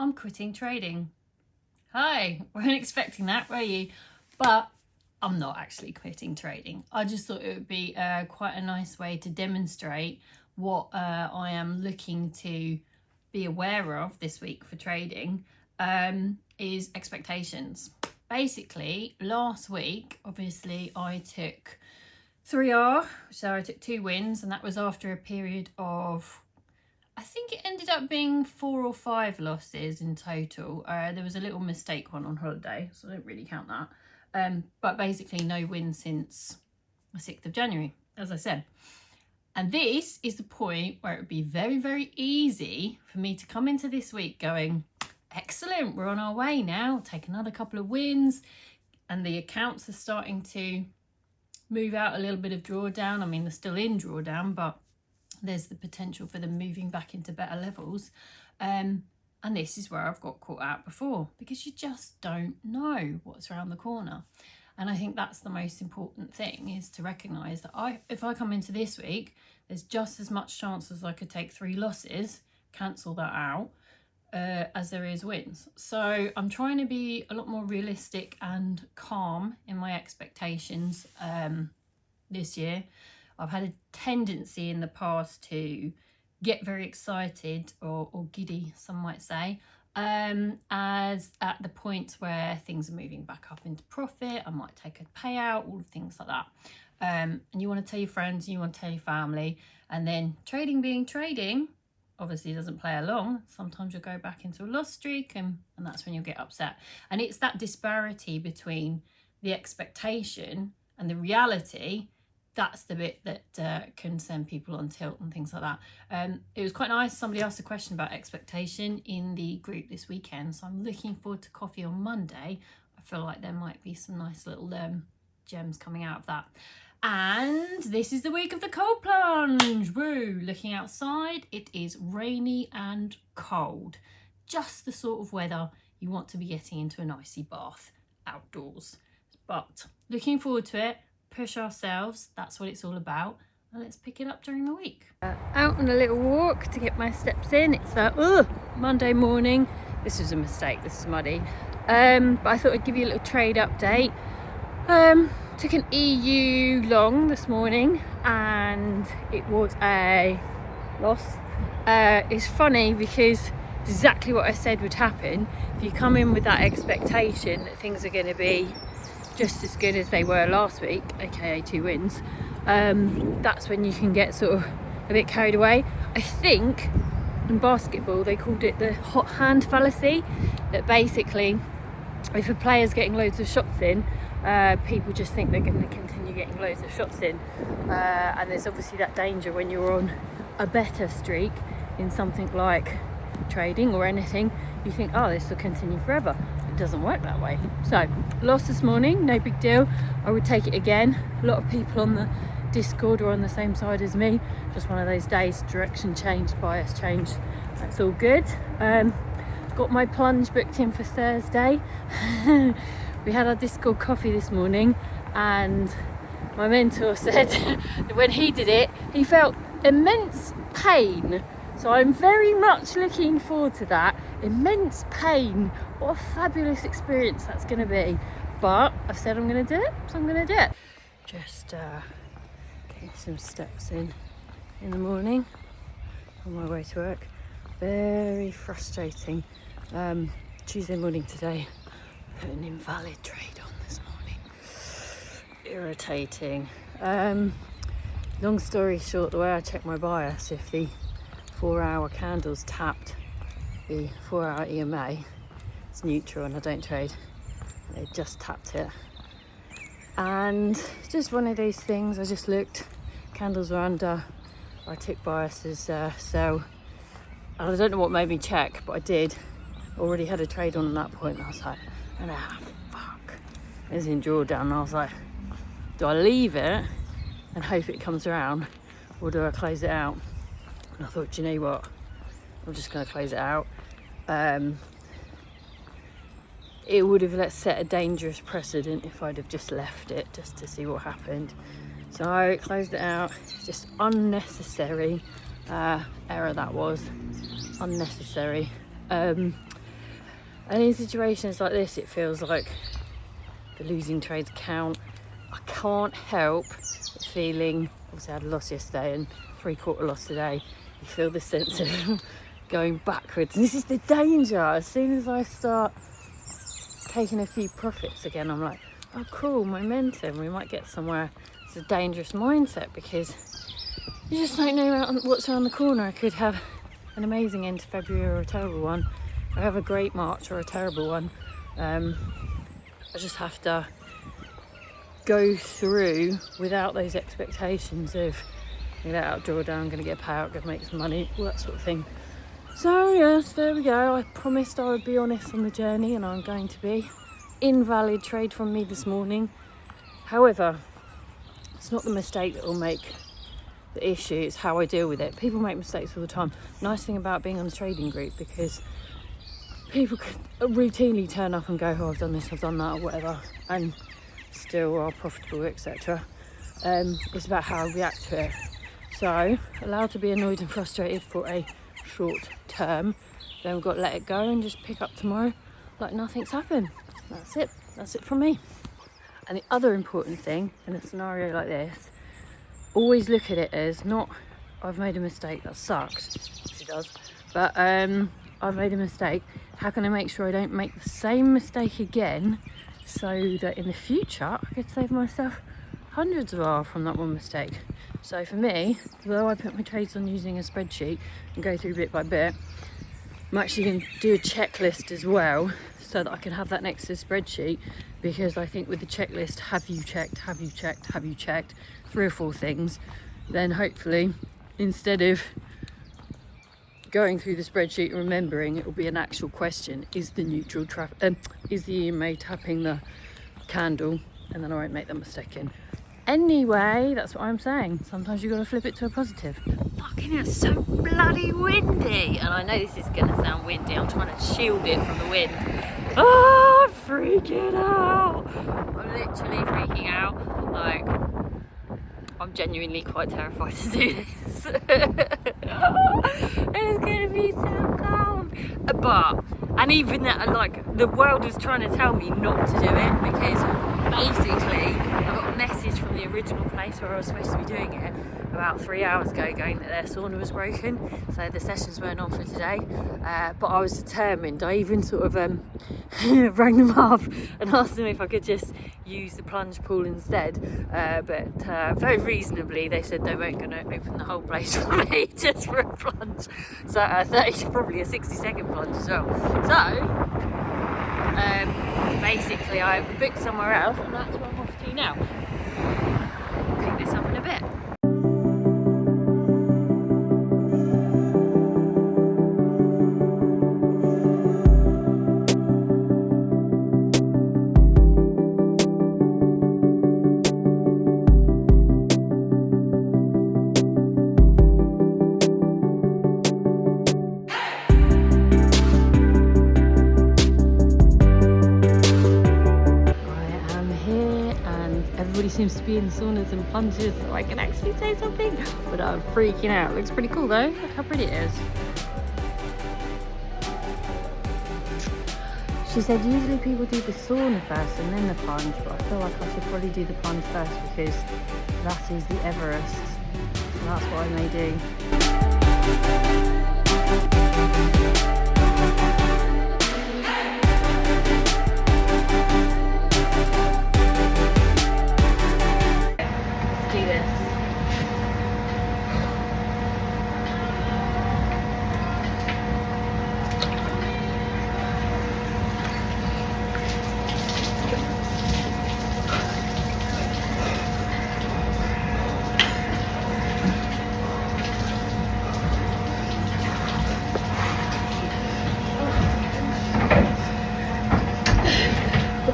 I'm quitting trading. Hi, weren't expecting that, were you? But I'm not actually quitting trading. I just thought it would be quite a nice way to demonstrate what I am looking to be aware of this week for trading is expectations. Basically, last week, obviously, I took 3R, so I took 2 wins, and that was after a period of, I think it ended up being 4 or 5 losses in total. There was a little mistake one on holiday, so I don't really count that. But basically no wins since the 6th of January, as I said. And this is the point where it would be very, very easy for me to come into this week going, excellent, we're on our way now, take another couple of wins, and the accounts are starting to move out a little bit of drawdown. I mean, they're still in drawdown, but there's the potential for them moving back into better levels. And this is where I've got caught out before, because you just don't know what's around the corner. And I think that's the most important thing, is to recognise that if I come into this week, there's just as much chance as I could take 3 losses, cancel that out, as there is wins. So I'm trying to be a lot more realistic and calm in my expectations this year. I've had a tendency in the past to get very excited or giddy, some might say, as at the point where things are moving back up into profit. I might take a payout, all things like that. And you want to tell your friends, you want to tell your family, and then trading being trading obviously doesn't play along. Sometimes you'll go back into a loss streak, and that's when you'll get upset. And it's that disparity between the expectation and the reality. That's the bit that can send people on tilt and things like that. It was quite nice. Somebody asked a question about expectation in the group this weekend, so I'm looking forward to coffee on Monday. I feel like there might be some nice little gems coming out of that. And this is the week of the cold plunge. Woo! Looking outside, it is rainy and cold. Just the sort of weather you want to be getting into an icy bath outdoors. But looking forward to it. Push ourselves, that's what it's all about, and let's pick it up during the week. Out on a little walk to get my steps in. It's Monday morning. This was a mistake, this is muddy, but I thought I'd give you a little trade update. Took an EU long this morning and it was a loss. It's funny because exactly what I said would happen. If you come in with that expectation that things are going to be just as good as they were last week, aka 2 wins, that's when you can get sort of a bit carried away. I think in basketball they called it the hot hand fallacy, that basically if a player's getting loads of shots in, people just think they're going to continue getting loads of shots in, and there's obviously that danger when you're on a better streak in something like trading or anything. You think, oh, this will continue forever. It doesn't work that way. So lost this morning, no big deal. I would take it again. A lot of people on the Discord are on the same side as me. Just one of those days, direction changed, bias changed. That's all good. Got my plunge booked in for Thursday. We had our Discord coffee this morning, and my mentor said that when he did it, he felt immense pain. So I'm very much looking forward to that. Immense pain. What a fabulous experience that's going to be. But I've said I'm going to do it, so I'm going to do it. Just getting some steps in the morning on my way to work. Very frustrating. Tuesday morning today, put an invalid trade on this morning. Irritating. Long story short, the way I check my bias, if the 4-hour candles tapped the 4-hour EMA, it's neutral and I don't trade. They just tapped it. And it's just one of those things. I just looked, candles were under, I took bias as sell. And I don't know what made me check, but I did. Already had a trade on at that point, and I was like, fuck. It was in drawdown, and I was like, do I leave it and hope it comes around, or do I close it out? And I thought, do you know what? I'm just going to close it out. It would have set a dangerous precedent if I'd have just left it just to see what happened. So I closed it out. Just unnecessary error that was. Unnecessary. And in situations like this, it feels like the losing trades count. I can't help feeling, obviously I had a loss yesterday and 3/4 loss today. You feel this sense of going backwards. And this is the danger. As soon as I start taking a few profits again, I'm like, oh cool, momentum, we might get somewhere. It's a dangerous mindset because you just don't know what's around the corner. I could have an amazing end to February or a terrible one. I have a great March or a terrible one. I just have to go through without those expectations of going to get out, draw down, going to get a payout, going to make some money, all that sort of thing. So yes, there we go. I promised I would be honest on the journey, and I'm going to be. Invalid trade from me this morning. However, it's not the mistake that will make the issue, it's how I deal with it. People make mistakes all the time. Nice thing about being on a trading group, because people could routinely turn up and go, oh, I've done this, I've done that, or whatever, and still are profitable, etc. It's about how I react to it. So, allowed to be annoyed and frustrated for a short term, then we've got to let it go and just pick up tomorrow like nothing's happened. That's it from me. And the other important thing in a scenario like this, always look at it as not, I've made a mistake, that sucks, she does, but I've made a mistake, how can I make sure I don't make the same mistake again, so that in the future I could save myself hundreds of hours from that one mistake. So for me, although I put my trades on using a spreadsheet and go through bit by bit, I'm actually going to do a checklist as well, so that I can have that next to the spreadsheet, because I think with the checklist, have you checked, 3 or 4 things, then hopefully instead of going through the spreadsheet and remembering, it will be an actual question. Is the neutral is the EMA tapping the candle? And then I won't make that mistake in. Anyway, that's what I'm saying. Sometimes you've got to flip it to a positive. Fucking it's so bloody windy. And I know this is going to sound windy. I'm trying to shield it from the wind. Oh, I'm freaking out. I'm literally freaking out. Like, I'm genuinely quite terrified to do this. It's going to be so cold. But, and even that, like, the world is trying to tell me not to do it, because basically I got a message from the original place where I was supposed to be doing it about 3 hours ago, going that their sauna was broken, so the sessions weren't on for today. But I was determined. I even sort of rang them up and asked them if I could just use the plunge pool instead, but very reasonably they said they weren't going to open the whole place for me just for a plunge, so 30, probably a 60-second plunge as well. So basically I booked somewhere else, and that's where I'm off to now. Pick this up in a bit. Seems to be in saunas and plunges, so I can actually say something, but I'm freaking out. It looks pretty cool though. Look how pretty it is. She said usually people do the sauna first and then the plunge, but I feel like I should probably do the plunge first, because that is the Everest, and that's what I may do.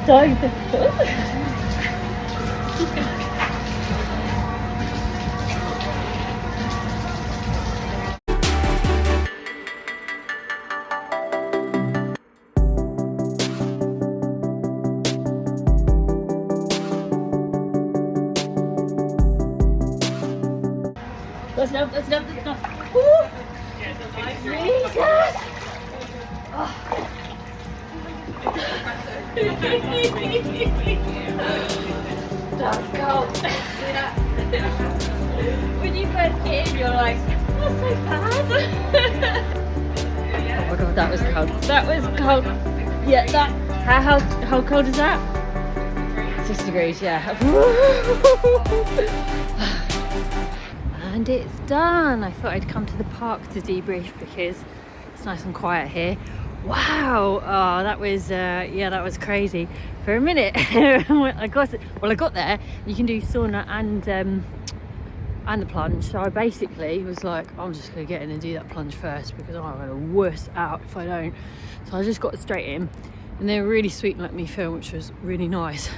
Dog. That's enough, that's enough, that's enough. Woo! Jesus! Oh. That's cold. When you first get in, you're like, that's so bad. Oh my god, that was cold. That was cold. Yeah, that. How cold is that? 6 degrees, yeah. And it's done. I thought I'd come to the park to debrief because it's nice and quiet here. Wow, oh, that was that was crazy. For a minute, I got there. You can do sauna and the plunge. So I basically was like, I'm just gonna get in and do that plunge first because I'm gonna wuss out if I don't. So I just got straight in, and they were really sweet and let me film, which was really nice.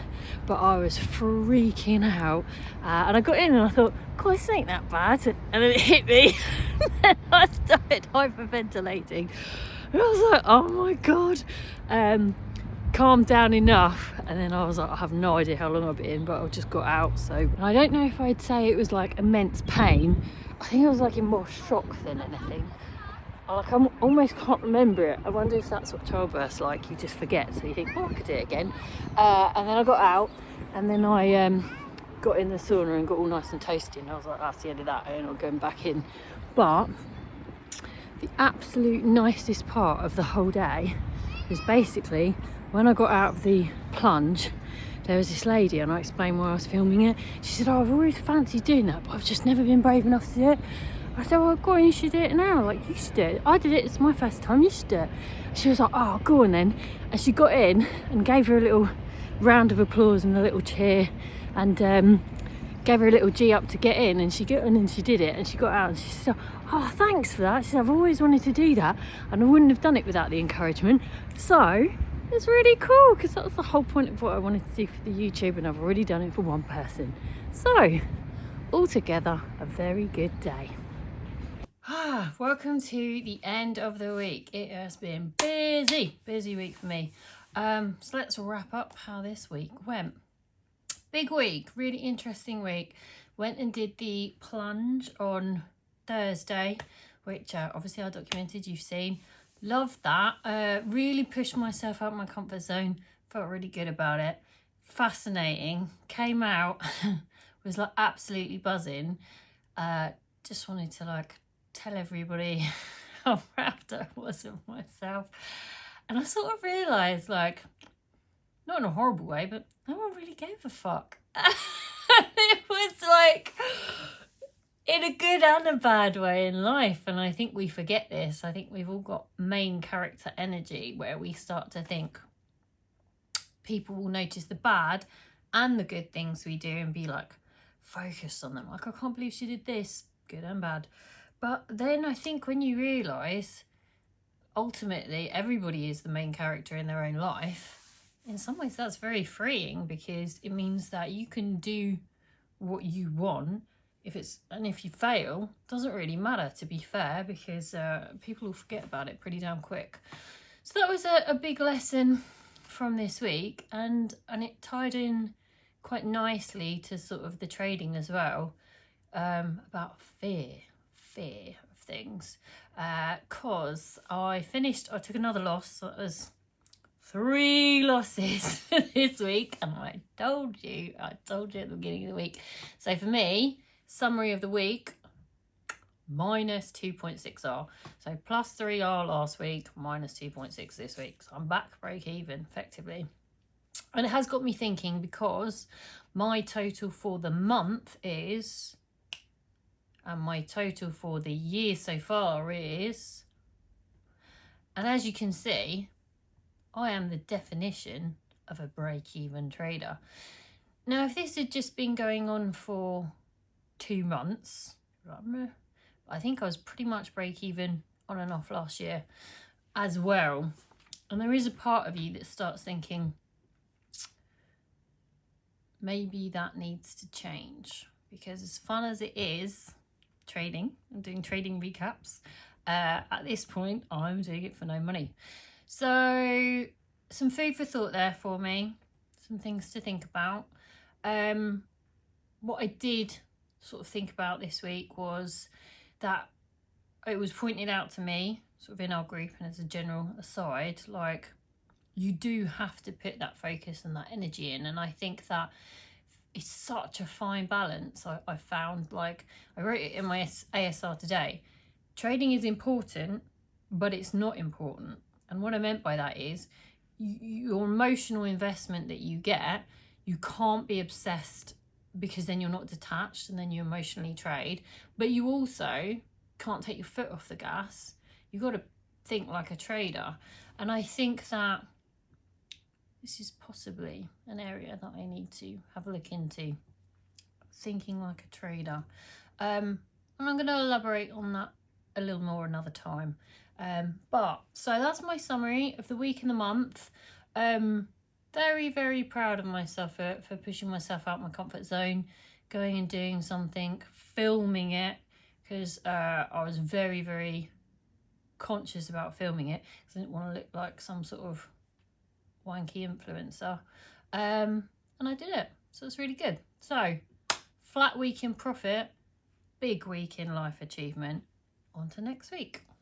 But I was freaking out, and I got in and I thought, God, this ain't that bad. And then it hit me, and I started hyperventilating. And I was like, oh my god. Calmed down enough, and then I was like, I have no idea how long I've been in, but I just got out. So I don't know if I'd say it was like immense pain. I think I was like in more shock than anything. Like, I almost can't remember it. I wonder if that's what childbirth's like. You just forget, so you think, oh, I could do it again. And then I got out, and then I got in the sauna and got all nice and toasty, and I was like, that's the end of that. I'm not going back in. But the absolute nicest part of the whole day was basically when I got out of the plunge, there was this lady, and I explained why I was filming it. She said, oh, I've always fancied doing that, but I've just never been brave enough to do it. I said, well, go on, you should do it now. Like, you should do it. I did it, it's my first time, you should do it. She was like, oh, go on then. And she got in and gave her a little round of applause and a little cheer, and gave her a little G up to get in, and she got in and she did it, and she got out, and she said, oh, thanks for that. She said, I've always wanted to do that, and I wouldn't have done it without the encouragement. So it's really cool, because that was the whole point of what I wanted to do for the YouTube, and I've already done it for one person. So altogether, a very good day. Welcome to the end of the week. It has been busy week for me. So let's wrap up how this week went. Big week, really interesting week. Went and did the plunge on Thursday, which obviously I documented, you've seen. Loved that. Really pushed myself out of my comfort zone. Felt really good about it. Fascinating. Came out, was like absolutely buzzing. Just wanted to like tell everybody how proud I was of myself. And I sort of realised, like, not in a horrible way, but no one really gave a fuck. It was like in a good and a bad way in life, and I think we forget this. I think we've all got main character energy where we start to think people will notice the bad and the good things we do and be like focused on them. Like, I can't believe she did this, good and bad. But then I think when you realise ultimately everybody is the main character in their own life, in some ways that's very freeing, because it means that you can do what you want. If you fail, doesn't really matter, to be fair, because people will forget about it pretty damn quick. So that was a big lesson from this week, and it tied in quite nicely to sort of the trading as well, about fear of things, because I took another loss. So it was 3 losses this week, and I told you at the beginning of the week. So for me, summary of the week, minus 2.6R. So plus 3R last week, minus 2.6 this week. So I'm back break even effectively. And it has got me thinking, because my total for the month is, and my total for the year so far is, and as you can see, I am the definition of a break-even trader. Now, if this had just been going on for 2 months, I think I was pretty much break-even on and off last year as well. And there is a part of you that starts thinking, maybe that needs to change, because as fun as it is trading and doing trading recaps, at this point I'm doing it for no money. So some food for thought there for me, some things to think about. What I did sort of think about this week was that it was pointed out to me, sort of in our group and as a general aside, like, you do have to put that focus and that energy in. And I think that it's such a fine balance. I found, like, I wrote it in my ASR today, trading is important, but it's not important. And what I meant by that is your emotional investment that you get, you can't be obsessed, because then you're not detached and then you emotionally trade. But you also can't take your foot off the gas. You've got to think like a trader. And I think that this is possibly an area that I need to have a look into, thinking like a trader. And I'm going to elaborate on that a little more another time. But so that's my summary of the week and the month. Very, very proud of myself for pushing myself out my comfort zone, going and doing something, filming it, because I was very, very conscious about filming it, because I didn't want to look like some sort of wanky influencer. And I did it, so it's really good. So, flat week in profit, big week in life achievement. On to next week.